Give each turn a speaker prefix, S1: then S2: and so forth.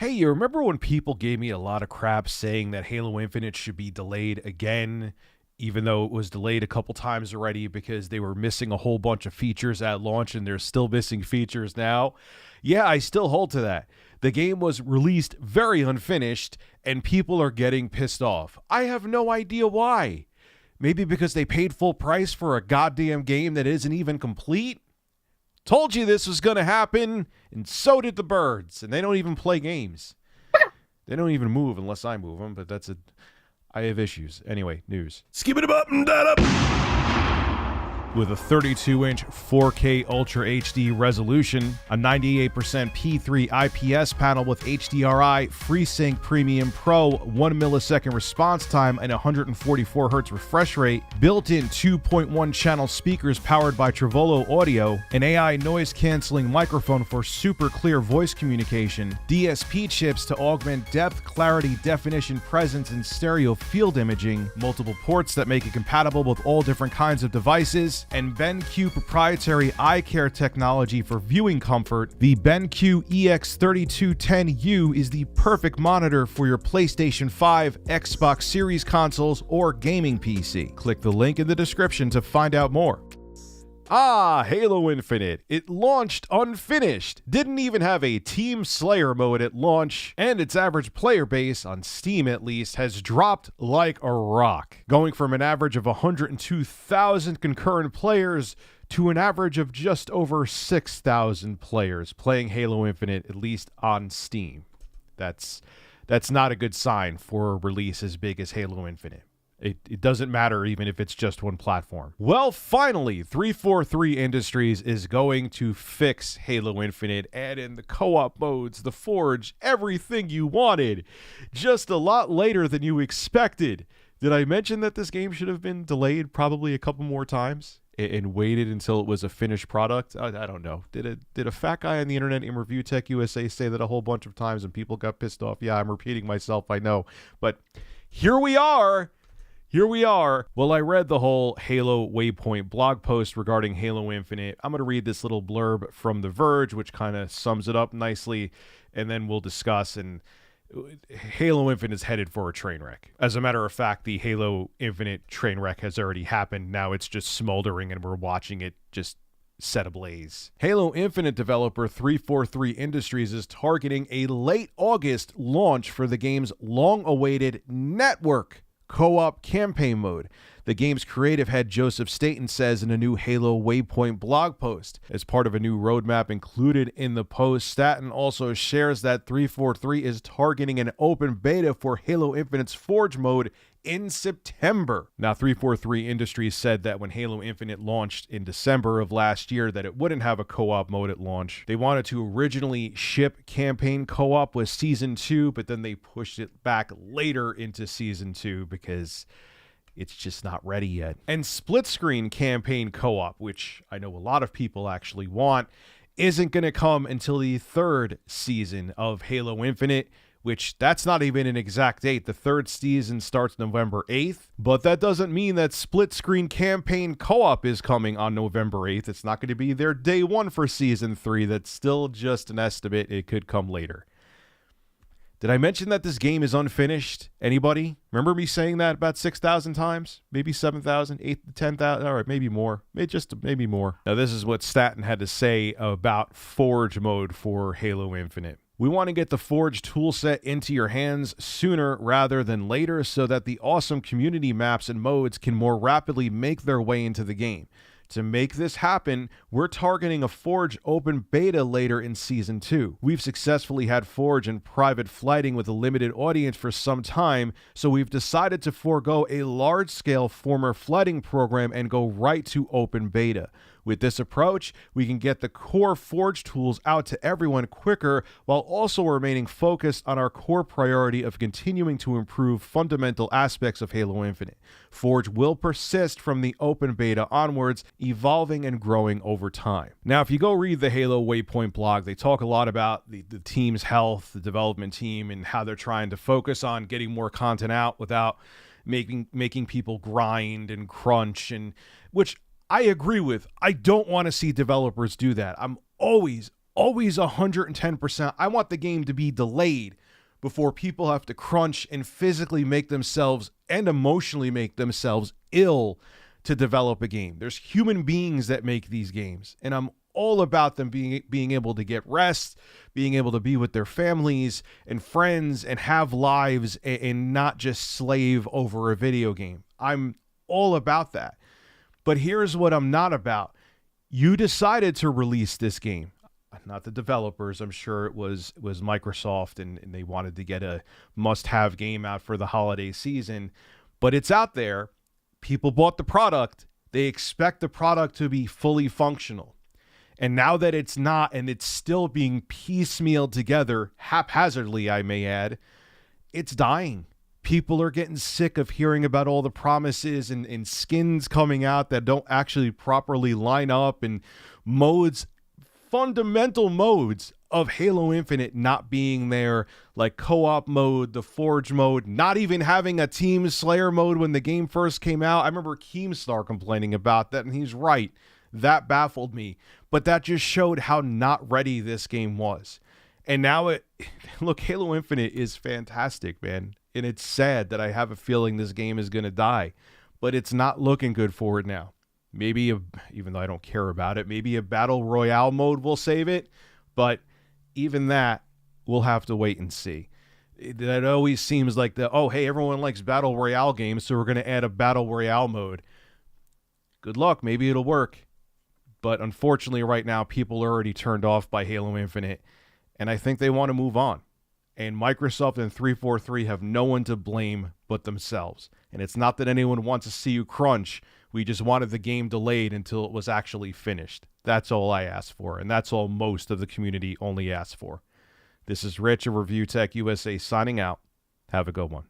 S1: Hey, you remember when people gave me a lot of crap saying that Halo Infinite should be delayed again, even though it was delayed a couple times already because they were missing a whole bunch of features at launch and they're still missing features now? Yeah, I still hold to that. The game was released very unfinished and people are getting pissed off. I have no idea why. Maybe because they paid full price for a goddamn game that isn't even complete? Told you this was going to happen, and so did the birds, and they don't even play games. They don't even move unless I move them, but I have issues. Anyway, news.
S2: Skip it up and that up.
S1: With a 32-inch 4K Ultra HD resolution, a 98% P3 IPS panel with HDRI, FreeSync Premium Pro, 1 millisecond response time, and 144 Hz refresh rate, built-in 2.1 channel speakers powered by Trevolo Audio, an AI noise-canceling microphone for super clear voice communication, DSP chips to augment depth, clarity, definition, presence, and stereo field imaging, multiple ports that make it compatible with all different kinds of devices, and BenQ proprietary eye care technology for viewing comfort. The BenQ EX3210U is the perfect monitor for your PlayStation 5, Xbox Series consoles, or gaming PC. Click the link in the description to find out more. Halo Infinite. It launched unfinished. Didn't even have a Team Slayer mode at launch, and its average player base, on Steam at least, has dropped like a rock, going from an average of 102,000 concurrent players to an average of just over 6,000 players playing Halo Infinite, at least on Steam. That's not a good sign for a release as big as Halo Infinite. It doesn't matter even if it's just one platform. Well, finally, 343 Industries is going to fix Halo Infinite, add in the co-op modes, the Forge, everything you wanted, just a lot later than you expected. Did I mention that this game should have been delayed probably a couple more times and waited until it was a finished product? I don't know. Did a fat guy on the internet in Review Tech USA say that a whole bunch of times and people got pissed off? Yeah, I'm repeating myself, I know. But here we are. Well, I read the whole Halo Waypoint blog post regarding Halo Infinite. I'm going to read this little blurb from The Verge, which kind of sums it up nicely, and then we'll discuss. And Halo Infinite is headed for a train wreck. As a matter of fact, the Halo Infinite train wreck has already happened. Now it's just smoldering, and we're watching it just set ablaze. Halo Infinite developer 343 Industries is targeting a late August launch for the game's long-awaited network co-op campaign mode. The game's creative head Joseph Staten says in a new Halo Waypoint blog post. As part of a new roadmap included in the post, Staten also shares that 343 is targeting an open beta for Halo Infinite's Forge mode in September. Now, 343 Industries said that when Halo Infinite launched in December of last year that it wouldn't have a co-op mode at launch. They wanted to originally ship campaign co-op with Season 2, but then they pushed it back later into Season 2 because it's just not ready yet. And split-screen campaign co-op, which I know a lot of people actually want, isn't going to come until the third season of Halo Infinite, which that's not even an exact date. The third season starts November 8th, but that doesn't mean that split-screen campaign co-op is coming on November 8th. It's not going to be their day one for Season 3. That's still just an estimate. It could come later. Did I mention that this game is unfinished? Anybody? Remember me saying that about 6,000 times? Maybe 7,000, 8,000, 10,000? All right, maybe more. Maybe more. Now, this is what Staten had to say about Forge mode for Halo Infinite. We want to get the Forge toolset into your hands sooner rather than later so that the awesome community maps and modes can more rapidly make their way into the game. To make this happen, we're targeting a Forge open beta later in Season 2. We've successfully had Forge and private flighting with a limited audience for some time, so we've decided to forego a large-scale former flighting program and go right to open beta. With this approach, we can get the core Forge tools out to everyone quicker while also remaining focused on our core priority of continuing to improve fundamental aspects of Halo Infinite. Forge will persist from the open beta onwards, evolving and growing over time. Now, if you go read the Halo Waypoint blog, they talk a lot about the team's health, the development team, and how they're trying to focus on getting more content out without making people grind and crunch, and which I agree with. I don't want to see developers do that. I'm always always 110%. I want the game to be delayed before people have to crunch and physically make themselves and emotionally make themselves ill to develop a game. There's human beings that make these games, and I'm all about them being able to get rest, being able to be with their families and friends and have lives and not just slave over a video game. I'm all about that. But here's what I'm not about. You decided to release this game. Not the developers. I'm sure it was Microsoft and they wanted to get a must-have game out for the holiday season. But it's out there. People bought the product. They expect the product to be fully functional. And now that it's not, and it's still being piecemealed together, haphazardly, I may add, it's dying. People are getting sick of hearing about all the promises and skins coming out that don't actually properly line up, and modes, fundamental modes of Halo Infinite not being there, like co-op mode, the Forge mode, not even having a Team Slayer mode when the game first came out. I remember Keemstar complaining about that, and he's right. That baffled me. But that just showed how not ready this game was. And now look, Halo Infinite is fantastic, man. And it's sad that I have a feeling this game is going to die. But it's not looking good for it now. Maybe, even though I don't care about it, maybe a Battle Royale mode will save it. But even that, we'll have to wait and see. That always seems like hey, everyone likes Battle Royale games, so we're going to add a Battle Royale mode. Good luck. Maybe it'll work. But unfortunately, right now, people are already turned off by Halo Infinite, and I think they want to move on. And Microsoft and 343 have no one to blame but themselves. And it's not that anyone wants to see you crunch. We just wanted the game delayed until it was actually finished. That's all I asked for, and that's all most of the community only asked for. This is Rich of Review Tech USA signing out. Have a good one.